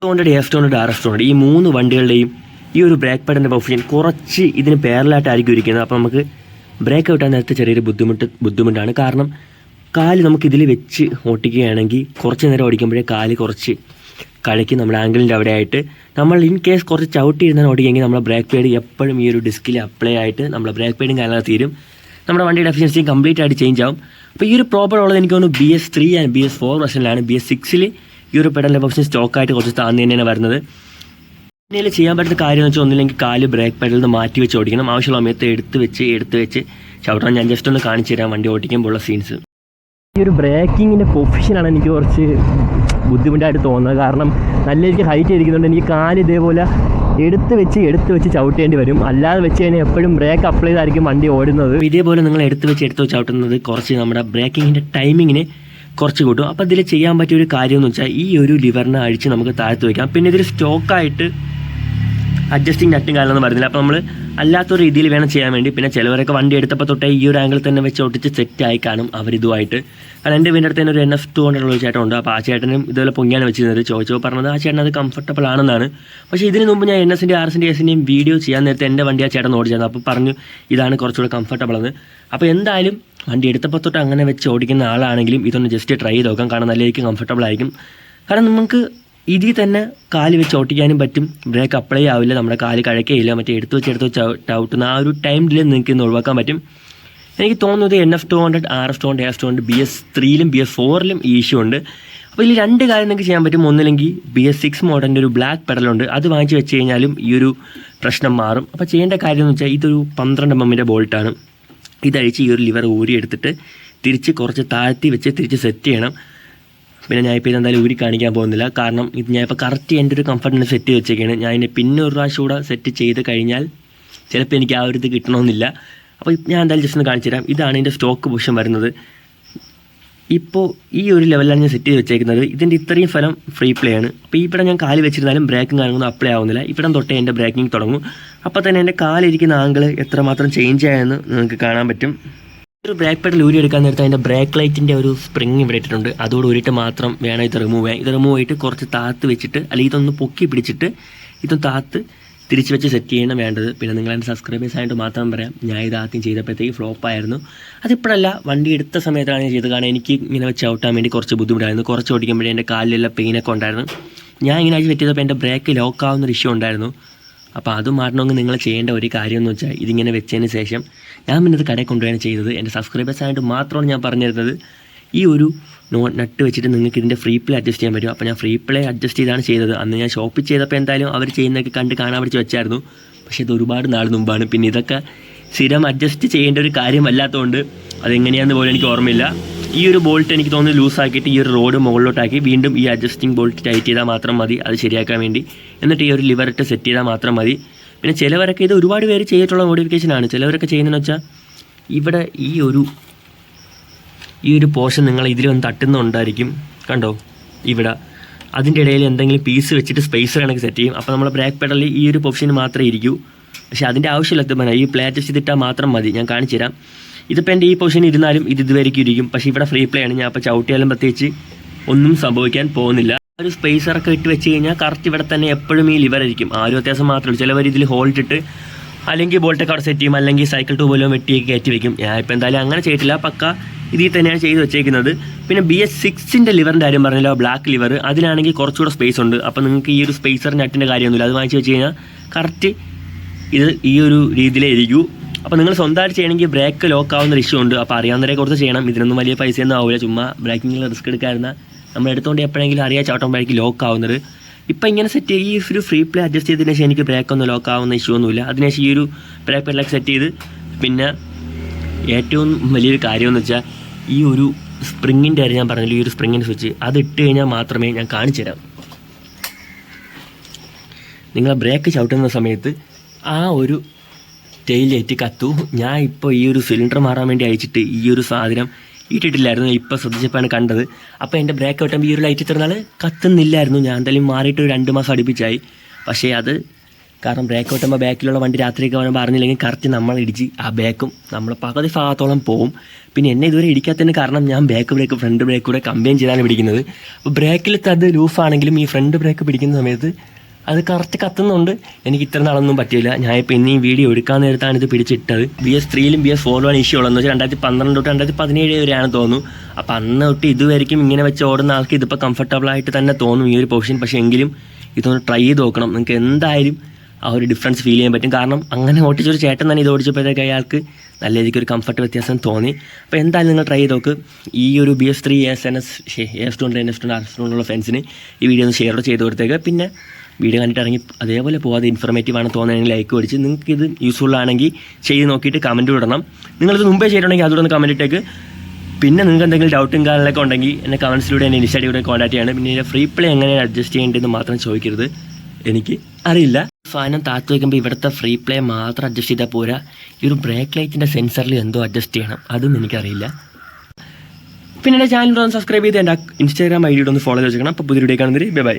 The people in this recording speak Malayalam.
200 F200 RS200 ഈ 3 വണ്ടികളുടെയും ഈ ഒരു ബ്രേക്ക് പാഡിൻ്റെ പൊസിഷൻ കുറച്ച് ഇതിന് പാരലായിട്ടായിരിക്കും ഇരിക്കുന്നത്. അപ്പോൾ നമുക്ക് ബ്രേക്ക് ഔട്ടാൻ നേരത്തെ ചെറിയൊരു ബുദ്ധിമുട്ടാണ്. കാരണം കാല് നമുക്കിതിൽ വെച്ച് ഓടിക്കുകയാണെങ്കിൽ കുറച്ച് നേരം ഓടിക്കുമ്പോഴേ കാല് കുറച്ച് കഴക്കി നമ്മുടെ ആംഗിളിൻ്റെ അവിടെ ആയിട്ട് നമ്മൾ ഇൻ കേസ് കുറച്ച് ചവിട്ടി ഇരുന്നാൽ ഓടിക്കുകയെങ്കിൽ നമ്മുടെ ബ്രേക്ക് പാഡ് എപ്പോഴും ഈ ഒരു ഡിസ്കിൽ അപ്ലൈ ആയിട്ട് നമ്മുടെ ബ്രേക്ക് പാഡും കാലാതെ തീരും. നമ്മുടെ വണ്ടിയുടെ എഫിഷ്യൻസി കംപ്ലീറ്റ് ആയിട്ട് ചേഞ്ച് ആവും. അപ്പോൾ ഈ ഒരു പ്രോബ്ലം ഉള്ളത് എനിക്ക് തോന്നുന്നു BS3 ആൻഡ് BS4 വെർഷനിലാണ്. BS6 ഈ ഒരു പെഡലിൻ്റെ ഓപ്ഷൻ സ്റ്റോക്കായിട്ട് കുറച്ച് താഴ്ന്നു തന്നെയാണ് വരുന്നത്. പിന്നീട് ചെയ്യാൻ പറ്റുന്ന കാര്യം എന്ന് വെച്ചാൽ ഒന്നില്ലെങ്കിൽ കാല് ബ്രേക്ക് പെഡലിൽ നിന്ന് മാറ്റി വെച്ച് ഓടിക്കണം. ആവശ്യമുള്ള സമയത്ത് എടുത്ത് വെച്ച് ചവിട്ടാൻ ഞാൻ ജസ്റ്റ് ഒന്ന് കാണിച്ചു തരാം വണ്ടി ഓടിക്കുമ്പോഴുള്ള സീൻസ്. ഈ ഒരു ബ്രേക്കിങ്ങിൻ്റെ പൊസിഷനാണ് എനിക്ക് കുറച്ച് ബുദ്ധിമുട്ടായിട്ട് തോന്നുന്നത്. കാരണം നല്ല രീതിക്ക് ഹൈറ്റ് ഇരിക്കുന്നുണ്ട്. എനിക്ക് കാല് ഇതേപോലെ എടുത്ത് വെച്ച് ചവിട്ടേണ്ടി വരും. അല്ലാതെ വെച്ച് കഴിഞ്ഞാൽ എപ്പോഴും ബ്രേക്ക് അപ്ലൈ ചെയ്തായിരിക്കും വണ്ടി ഓടുന്നത്. ഇതേപോലെ നിങ്ങൾ എടുത്ത് വെച്ച് ചവിട്ടുന്നത് കുറച്ച് നമ്മുടെ ബ്രേക്കിങ്ങിൻ്റെ ടൈമിങ്ങിന് കുറച്ച് കൂട്ടും. അപ്പോൾ ഇതിൽ ചെയ്യാൻ പറ്റിയ ഒരു കാര്യം എന്ന് വെച്ചാൽ ഈ ഒരു ലിവറിനെ അഴിച്ച് നമുക്ക് താഴ്ത്ത് വയ്ക്കാം. പിന്നെ ഇതിൽ സ്റ്റോക്കായിട്ട് അഡ്ജസ്റ്റിംഗ് നട്ടും കാലമൊന്നും വരുന്നില്ല. അപ്പോൾ നമ്മൾ അല്ലാത്തൊരു രീതിയിൽ വേണം ചെയ്യാൻ വേണ്ടി. പിന്നെ ചിലവരൊക്കെ വണ്ടി എടുത്തപ്പോൾ തൊട്ടേ ഈ ഒരു ആംഗിൾ തന്നെ വെച്ച് ഒട്ടിച്ച് സെറ്റായി കാണും അവരിതുമായിട്ട്. കാരണം എൻ്റെ വീടിൻ്റെ അടുത്ത് തന്നെ ഒരു NF200 ഉള്ള ചേട്ടൻ ഉണ്ട്. അപ്പോൾ ആ ചേട്ടനും ഇതുപോലെ പൊങ്ങിയാണ് വെച്ചിരുന്നത്. ചോദിച്ചപ്പോൾ പറഞ്ഞത് ആ ചേട്ടൻ അത് കംഫർട്ടബിൾ ആണെന്നാണ്. പക്ഷേ ഇതിന് മുമ്പ് ഞാൻ NS-ൻ്റെയും RS-ൻ്റെയും S-ൻ്റെയും വീഡിയോ ചെയ്യാൻ നേരത്തെ എൻ്റെ വണ്ടി ആ ചേട്ടൻ ഓടിച്ചിരുന്നത്. അപ്പോൾ പറഞ്ഞു ഇതാണ് കുറച്ചുകൂടെ കംഫർട്ടബിൾ എന്ന്. അപ്പോൾ എന്തായാലും വണ്ടി എടുത്തപ്പോൾ തൊട്ട് അങ്ങനെ വെച്ച് ഓടിക്കുന്ന ആളാണെങ്കിലും ഇതൊന്ന് ജസ്റ്റ് ട്രൈ ചെയ്ത് നോക്കാം. കാരണം നല്ലതായിരിക്കും, കംഫർട്ടബിൾ ആയിരിക്കും. കാരണം നമുക്ക് ഇതിൽ തന്നെ കാല് വെച്ച് ഓട്ടിക്കാനും പറ്റും. ബ്രേക്ക് അപ്ലൈ ആവില്ല, നമ്മുടെ കാല് കഴക്കുകയില്ല. മറ്റേ എടുത്ത് വെച്ച് ചവിട്ടുന്ന ആ ഒരു ടൈം ഡിലേ നിങ്ങൾക്ക് ഇന്ന് ഒഴിവാക്കാൻ പറ്റും. എനിക്ക് തോന്നുന്നത് NF200, RS200, S200 BS3 BS4 ഈ ഇഷ്യൂ ഉണ്ട്. അപ്പോൾ ഇതിൽ രണ്ട് കാര്യം നിങ്ങൾക്ക് ചെയ്യാൻ പറ്റും. ഒന്നില്ലെങ്കിൽ BS6 മോഡലിൻ്റെ ഒരു ബ്ലാക്ക് പെഡലുണ്ട്, അത് വാങ്ങിച്ച് വെച്ച് കഴിഞ്ഞാലും ഈ ഒരു പ്രശ്നം മാറും. അപ്പോൾ ചെയ്യേണ്ട കാര്യം എന്ന് വെച്ചാൽ ഇതൊരു 12 mm ബോൾട്ടാണ്. ഇതഴിച്ച് ഈ ഒരു ലിവർ ഊരി എടുത്തിട്ട് തിരിച്ച് കുറച്ച് താഴ്ത്തി വെച്ച് തിരിച്ച് സെറ്റ് ചെയ്യണം. പിന്നെ ഞാൻ ഇപ്പോൾ ഇതെന്തായാലും ഊരി കാണിക്കാൻ പോകുന്നില്ല. കാരണം ഇത് ഞാൻ ഇപ്പോൾ കറക്റ്റ് എൻ്റെ ഒരു കംഫർട്ടിന് സെറ്റ് ചെയ്ത് വെച്ചേക്കാണ്. ഞാൻ ഇതിനെ പിന്നെ ഒരു പ്രാവശ്യം കൂടെ സെറ്റ് ചെയ്ത് കഴിഞ്ഞാൽ ചിലപ്പോൾ എനിക്ക് ആ ഒരു ഇത് കിട്ടണമെന്നില്ല. അപ്പോൾ ഞാൻ എന്തായാലും ജസ്റ്റ് ഒന്ന് കാണിച്ചു തരാം. ഇതാണ് ഇതിൻ്റെ സ്റ്റോക്ക് പൊസിഷൻ വരുന്നത്. ഇപ്പോൾ ഈ ഒരു ലെവലിലാണ് ഞാൻ സെറ്റ് ചെയ്ത് വെച്ചേക്കുന്നത്. ഇതിൻ്റെ ഇത്രയും ഫലം ഫ്രീ പ്ലേ ആണ്. അപ്പോൾ ഇവിടെ ഞാൻ കാല് വെച്ചിരുന്നാലും ബ്രേക്കിംഗ് കാര്യങ്ങളൊന്നും അപ്ലൈ ആവുന്നില്ല. ഇവിടെ തൊട്ടേ എൻ്റെ ബ്രേക്കിംഗ് തുടങ്ങും. അപ്പോൾ തന്നെ എൻ്റെ കാലിരിക്കുന്ന ആംഗിൾ എത്രമാത്രം ചേഞ്ച് ആയെന്ന് നിങ്ങൾക്ക് കാണാൻ പറ്റും. ഒരു ബ്രേക്ക് പെഡൽ ഊരി എടുക്കാൻ നേരത്തെ അതിൻ്റെ ബ്രേക്ക് ലൈറ്റിൻ്റെ ഒരു സ്പ്രിങ് ഇവിടെ ഇട്ടിട്ടുണ്ട്. അതോട് ഊരിയിട്ട് മാത്രം വേണം ഇത് റിമൂവ് ചെയ്യാൻ. ഇത് റിമൂവ് ചെയ്തിട്ട് കുറച്ച് താത്ത് വെച്ചിട്ട് അല്ലെങ്കിൽ ഇതൊന്ന് പൊക്കി പിടിച്ചിട്ട് ഇതൊന്ന് താത്ത് തിരിച്ച് വെച്ച് സെറ്റ് ചെയ്യണം വേണ്ടത്. പിന്നെ നിങ്ങൾ എൻ്റെ സബ്സ്ക്രൈബേഴ്സ് ആയിട്ട് മാത്രം പറയാം, ഞാൻ ഇത് ആദ്യം ചെയ്തപ്പോഴത്തേക്ക് ഫ്ലോപ്പായിരുന്നു. അതിപ്പോഴല്ല, വണ്ടി എടുത്ത സമയത്താണ് ഞാൻ ചെയ്തത്. കാരണം എനിക്ക് ഇങ്ങനെ വെച്ച് ഔട്ടാൻ വേണ്ടി കുറച്ച് ബുദ്ധിമുട്ടായിരുന്നു. കുറച്ച് ഓടിക്കുമ്പോഴേ എൻ്റെ കാലിലെല്ലാം പെയിനൊക്കെ ഉണ്ടായിരുന്നു. ഞാൻ ഇങ്ങനെ സെറ്റ് ചെയ്തപ്പോൾ എൻ്റെ ബ്രേക്ക് ലോക്കാവുന്നൊരു ഇഷ്യൂ ഉണ്ടായിരുന്നു. അപ്പോൾ അത് മാറണമെങ്കിൽ നിങ്ങൾ ചെയ്യേണ്ട ഒരു കാര്യം എന്ന് വെച്ചാൽ ഇതിങ്ങനെ വെച്ചതിന് ശേഷം ഞാൻ പിന്നെ ഇത് കടയിൽ കൊണ്ടുപോയാണ് ചെയ്തത്. എൻ്റെ സബ്സ്ക്രൈബേഴ്സ് ആയിട്ട് മാത്രമാണ് ഞാൻ പറഞ്ഞു തരുന്നത്. ഈ ഒരു നട്ട് വെച്ചിട്ട് നിങ്ങൾക്ക് ഇതിൻ്റെ ഫ്രീ പ്ലേ അഡ്ജസ്റ്റ് ചെയ്യാൻ പറ്റും. അപ്പോൾ ഞാൻ ഫ്രീ പ്ലേ അഡ്ജസ്റ്റ് ചെയ്താണ് ചെയ്തത്. അന്ന് ഞാൻ ഷോപ്പിൽ ചെയ്തപ്പോൾ എന്തായാലും അവർ ചെയ്യുന്നതൊക്കെ കണ്ട് കാണാൻ പഠിച്ച് വെച്ചായിരുന്നു. പക്ഷേ ഇത് ഒരുപാട് നാൾ മുമ്പാണ്. പിന്നെ ഇതൊക്കെ സ്ഥിരം അഡ്ജസ്റ്റ് ചെയ്യേണ്ട ഒരു കാര്യമല്ലാത്തതുകൊണ്ട് അതെങ്ങനെയാണെന്ന് പോലും എനിക്ക് ഓർമ്മയില്ല. ഈ ഒരു ബോൾട്ട് എനിക്ക് തോന്നുന്നു ലൂസാക്കിയിട്ട് ഈ ഒരു റോഡ് മുകളിലോട്ടാക്കി വീണ്ടും ഈ അഡ്ജസ്റ്റിംഗ് ബോൾട്ട് ടൈറ്റ് ചെയ്താൽ മാത്രം മതി അത് ശരിയാക്കാൻ വേണ്ടി. എന്നിട്ട് ഈ ഒരു ലിവറിട്ട് സെറ്റ് ചെയ്താൽ മാത്രം മതി. പിന്നെ ചിലവരൊക്കെ ഇത് ഒരുപാട് പേര് ചെയ്തിട്ടുള്ള മോഡിഫിക്കേഷനാണ്. ചിലവരൊക്കെ ചെയ്യുന്നതെന്ന് വെച്ചാൽ ഇവിടെ ഈ ഒരു പോർഷൻ നിങ്ങൾ ഇതിൽ വന്ന് തട്ടുന്നുണ്ടായിരിക്കും, കണ്ടോ ഇവിടെ. അതിൻ്റെ ഇടയിൽ എന്തെങ്കിലും പീസ് വെച്ചിട്ട് സ്പേസർ കണക്ക് സെറ്റ് ചെയ്യും. അപ്പോൾ നമ്മുടെ ബ്രേക്ക് പെഡലിൽ ഈ ഒരു പൊസിഷൻ മാത്രമേ ഇരിക്കൂ. പക്ഷേ അതിൻ്റെ ആവശ്യമില്ല. ഈ പ്ലേ അഡ്ജസ്റ്റ് ചെയ്തിട്ടാൽ മാത്രം മതി. ഞാൻ കാണിച്ചു തരാം. ഇതിപ്പോൾ എൻ്റെ ഈ പൊസിഷൻ ഇരുന്നാലും ഇത് ഇതുവരെയ്ക്കും ഇരിക്കും. പക്ഷേ ഇവിടെ ഫ്രീ പ്ലേ ആണ്. ഞാൻ അപ്പോൾ ചവിട്ടിയാലും പ്രത്യേകിച്ച് ഒന്നും സംഭവിക്കാൻ പോകുന്നില്ല. ഒരു സ്പേസറൊക്കെ ഇട്ട് വെച്ച് കഴിഞ്ഞാൽ കറക്റ്റ് ഇവിടെ തന്നെ എപ്പോഴും ഈ ലിവർ ഇരിക്കും. ആ ഒരു വ്യത്യാസം മാത്രമേ ഉള്ളൂ. ചിലവർ ഇതിൽ ഹോൾഡ് ഇട്ട് അല്ലെങ്കിൽ ബോൾട്ടൊക്കെ അവിടെ സെറ്റ് ചെയ്യും, അല്ലെങ്കിൽ സൈക്കിൾ ട്യൂബിലോ വെട്ടിയൊക്കെ കയറ്റി വയ്ക്കും. ഞാൻ ഇപ്പോൾ എന്തായാലും അങ്ങനെ ചെയ്തിട്ടില്ല. പക്ക ഇതിൽ തന്നെയാണ് ചെയ്ത് വെച്ചേക്കുന്നത്. പിന്നെ BS6 ലിവറിൻ്റെ കാര്യം പറഞ്ഞല്ലോ, ബ്ലാക്ക് ലിവർ. അതിലാണെങ്കിൽ കുറച്ചുകൂടെ സ്പേസ് ഉണ്ട്. അപ്പോൾ നിങ്ങൾക്ക് ഈ ഒരു സ്പേസർ നട്ടിൻ്റെ കാര്യമൊന്നുമില്ല. അത് വാങ്ങിച്ച് വെച്ച് കഴിഞ്ഞാൽ കറക്റ്റ് ഇത് ഈ ഒരു രീതിയിലേ ഇരിക്കൂ. അപ്പോൾ നിങ്ങൾ സ്വന്തമായിട്ട് ചെയ്യണമെങ്കിൽ ബ്രേക്ക് ലോക്ക് ആവുന്ന ഇഷ്യൂ ഉണ്ട്. അപ്പോൾ അറിയാവുന്നവരെ കുറച്ച് ചെയ്യണം. ഇതിനൊന്നും വലിയ പൈസയൊന്നും ആവില്ല. ചുമ്മാ ബ്രേക്കിങ്ങിൽ റിസ്ക് എടുക്കാതിരുന്ന നമ്മൾ എടുത്തുകൊണ്ട് എപ്പോഴെങ്കിലും അറിയാൻ ചവിട്ടുമ്പോഴേക്കും ലോക്ക് ആവുന്നത്. ഇപ്പോൾ ഇങ്ങനെ സെറ്റ് ചെയ്ത് ഈ ഒരു ഫ്രീ പ്ലേ അഡ്ജസ്റ്റ് ചെയ്തതിന് ശേഷം എനിക്ക് ബ്രേക്കൊന്നും ലോക്ക് ആവുന്ന ഇഷ്യൂ ഒന്നുമില്ല. അതിനുശേഷം ഈ ഒരു ബ്രേക്ക് പെഡലൊക്കെ സെറ്റ് ചെയ്ത് പിന്നെ ഏറ്റവും വലിയൊരു കാര്യമെന്ന് വെച്ചാൽ ഈ ഒരു സ്പ്രിങ്ങിൻ്റെ കാര്യം ഞാൻ പറഞ്ഞില്ല. ഈ ഒരു സ്പ്രിങ്ങിൻ്റെ സ്വിച്ച് അത് ഇട്ട് കഴിഞ്ഞാൽ മാത്രമേ ഞാൻ കാണിച്ചു തരാം. നിങ്ങൾ ബ്രേക്ക് ചവിട്ടുന്ന സമയത്ത് ആ ഒരു ടെയിൽ ലൈറ്റ് കത്തു. ഞാൻ ഇപ്പോൾ ഈ ഒരു സിലിണ്ടർ മാറാൻ വേണ്ടി അയച്ചിട്ട് ഈ ഒരു സാധനം ഇട്ടിട്ടില്ലായിരുന്നു. ഇപ്പോൾ ശ്രദ്ധിച്ചപ്പോഴാണ് കണ്ടത്. അപ്പോൾ എൻ്റെ ബ്രേക്ക് ഔട്ടുമ്പോൾ ഈ ഒരു ലൈറ്റ് ഇത്ര നാൾ കത്തുന്നില്ലായിരുന്നു. ഞാൻ എന്തായാലും മാറിയിട്ട് ഒരു 2 മാസം അടുപ്പിച്ചായി. പക്ഷേ അത് കാരണം ബ്രേക്ക് ഔട്ടുമ്പോൾ ബാക്കിലുള്ള വണ്ടി രാത്രിയൊക്കെ വരുമ്പോൾ അറിഞ്ഞില്ലെങ്കിൽ കറക്റ്റ് നമ്മളിടിച്ച് ആ ബാക്കും നമ്മൾ പകുതി ഭാഗത്തോളം പോവും. പിന്നെ എന്നെ ഇതുവരെ ഇടിക്കാത്തതിന് കാരണം ഞാൻ ബാക്ക് ബ്രേക്ക് ഫ്രണ്ട് ബ്രേക്ക് കൂടെ കമ്പൈൻ ചെയ്താണ് പിടിക്കുന്നത്. അപ്പോൾ ബ്രേക്കിലത്തെ അത് ലൂഫാണെങ്കിലും ഈ ഫ്രണ്ട് ബ്രേക്ക് പിടിക്കുന്ന സമയത്ത് അത് കറക്റ്റ് കത്തുന്നുണ്ട്. എനിക്ക് ഇത്ര നാളൊന്നും പറ്റിയില്ല. ഞാൻ ഇപ്പോൾ ഇന്ന് ഈ വീഡിയോ എടുക്കാൻ നേരത്താണ് ഇത് പിടിച്ചിട്ടത്. BS3-ലും BS4-ലും ഇഷ്യൂ ഉള്ളതെന്ന് വെച്ചാൽ 2012 തൊട്ട് 2017 വരെയാണ് തോന്നുന്നു. അപ്പോൾ അന്ന് തൊട്ട് ഇതുവരെയും ഇങ്ങനെ വെച്ച് ഓടുന്ന ആൾക്ക് ഇതിപ്പോൾ കംഫർട്ടബിളായിട്ട് തന്നെ തോന്നും ഈ ഒരു പൊസിഷൻ. പക്ഷേ എങ്കിലും ഇതൊന്ന് ട്രൈ ചെയ്ത് നോക്കണം. നിങ്ങൾക്ക് എന്തായാലും ആ ഒരു ഡിഫറൻസ് ഫീൽ ചെയ്യാൻ പറ്റും. കാരണം അങ്ങനെ ഓടിച്ചൊരു ചേട്ടൻ തന്നെ ഇത് ഓടിച്ചപ്പോഴത്തേക്ക് അയാൾക്ക് നല്ല രീതിക്ക് ഒരു കംഫർട്ട് വ്യത്യാസം തോന്നി. അപ്പോൾ എന്തായാലും നിങ്ങൾ ട്രൈ ചെയ്ത് നോക്ക്. ഈ ഒരു BS3 AS200 NS200 RS200 ഫ്രണ്ട്സിന് ഈ വീഡിയോ ഒന്ന് ഷെയർ ചെയ്ത് കൊടുത്തേക്ക്. പിന്നെ വീഡിയോ കണ്ടിട്ട് ഇറങ്ങി അതേപോലെ പോകാതെ ഇൻഫർമേറ്റീവ് ആണ് തോന്നുകയാണെങ്കിൽ ലൈക്ക് അടിച്ച് നിങ്ങൾക്ക് ഇത് യൂസ്ഫുൾ ആണെങ്കിൽ ചെയ്ത് നോക്കിയിട്ട് കമൻറ്റ് വിടണം. നിങ്ങളിത് മുമ്പേ ചെയ്തിട്ടുണ്ടെങ്കിൽ അതുകൊണ്ട് ഒന്ന് കമൻറ്റ് ഇട്ടേക്ക്. പിന്നെ നിങ്ങൾക്ക് എന്തെങ്കിലും ഡൗട്ടും കാര്യങ്ങളൊക്കെ ഉണ്ടെങ്കിൽ എന്നെ കമൻസിലൂടെ എന്നെ ഇൻസ്റ്റാഗ്രാമിലൂടെ കോൺടാക്ട് ചെയ്യണം. പിന്നെ ഇതിൻ്റെ ഫ്രീ പ്ലേ എങ്ങനെയാണ് അഡ്ജസ്റ്റ് ചെയ്യേണ്ടതെന്ന് മാത്രം ചോദിക്കരുത്, എനിക്ക് അറിയില്ല. ഫാനം താഴ്ത്തു വയ്ക്കുമ്പോൾ ഇവിടുത്തെ ഫ്രീ പ്ലേ മാത്രം അഡ്ജസ്റ്റ് ചെയ്താൽ പോരാ, ഈ ഒരു ബ്രേക്ക് ലൈറ്റിൻ്റെ സെൻസറിൽ എന്തോ അഡ്ജസ്റ്റ് ചെയ്യണം, അതും എനിക്കറിയില്ല. പിന്നെ എൻ്റെ ചാനൽ ഒന്ന് സബ്സ്ക്രൈബ് ചെയ്ത് എൻ്റെ ഇൻസ്റ്റാഗ്രാം ID ഒന്ന് ഫോളോ ചെയ്ത് വെക്കണം. അപ്പോൾ പുതിയ വീഡിയോ കാണുന്നവർ ബൈ.